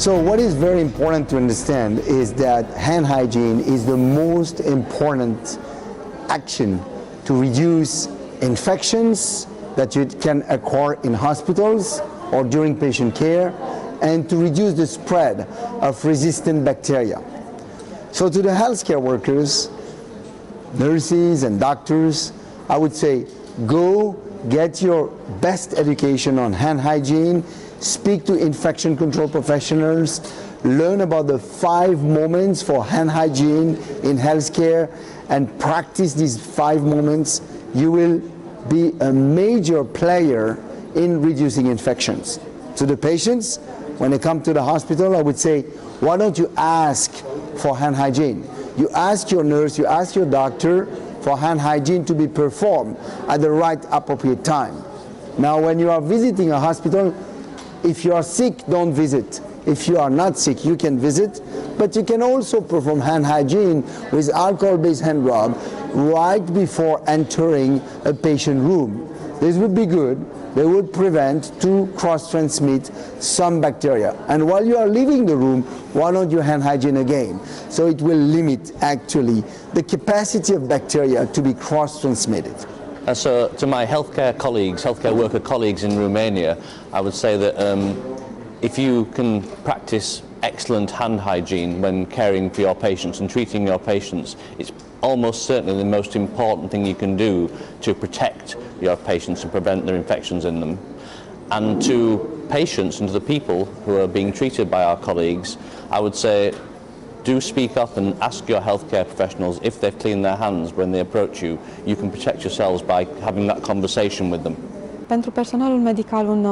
So what is very important to understand is that hand hygiene is the most important action to reduce infections that you can occur in hospitals or during patient care, and to reduce the spread of resistant bacteria. So to the healthcare workers, nurses and doctors, I would say go get your best education on hand hygiene, speak to infection control professionals, learn about the 5 moments for hand hygiene in healthcare, and practice these 5 moments. You will be a major player in reducing infections. To the patients, when they come to the hospital, I would say, why don't you ask for hand hygiene? You ask your nurse, you ask your doctor for hand hygiene to be performed at the right appropriate time. Now, when you are visiting a hospital, if you are sick, don't visit. If you are not sick, you can visit, but you can also perform hand hygiene with alcohol-based hand rub right before entering a patient room. This would be good. They would prevent to cross-transmit some bacteria. And while you are leaving the room, why don't you hand hygiene again? So it will limit actually the capacity of bacteria to be cross-transmitted. So to my healthcare colleagues, healthcare worker colleagues in Romania, I would say that if you can practice excellent hand hygiene when caring for your patients and treating your patients, it's almost certainly the most important thing you can do to protect your patients and prevent their infections in them. And to patients and to the people who are being treated by our colleagues, I would say do speak up and ask your healthcare professionals if they've cleaned their hands when they approach you. You can protect yourselves by having that conversation with them. Pentru personalul medical, un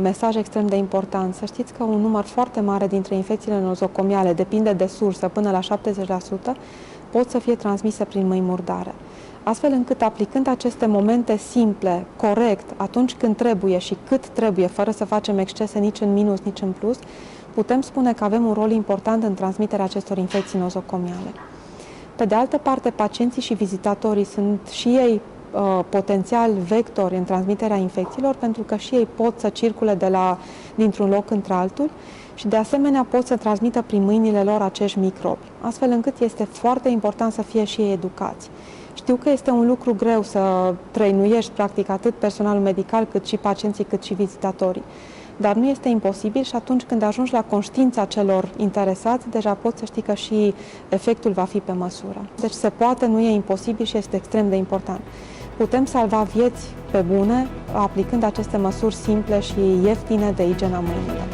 mesaj extrem de important. Să știți că un număr foarte mare dintre infecțiile nosocomiale, depinde de sursă, până la 70%, pot să fie transmise prin mâini murdare. Astfel încât, aplicând aceste momente simple, corect, atunci când trebuie și cât trebuie, fără să facem excese nici în minus, nici în plus, putem spune că avem un rol important în transmiterea acestor infecții nosocomiale. Pe de altă parte, pacienții și vizitatorii sunt și ei potențial vectori în transmiterea infecțiilor, pentru că și ei pot să circule dintr-un loc într-altul și de asemenea pot să transmită prin mâinile lor acești microbi, astfel încât este foarte important să fie și ei educați. Știu că este un lucru greu să trăinuiești practic atât personalul medical, cât și pacienții, cât și vizitatorii, dar nu este imposibil și atunci când ajungi la conștiința celor interesați, deja poți să știi că și efectul va fi pe măsură. Deci se poate, nu e imposibil și este extrem de important. Putem salva vieți pe bune aplicând aceste măsuri simple și ieftine de igiena mâinilor.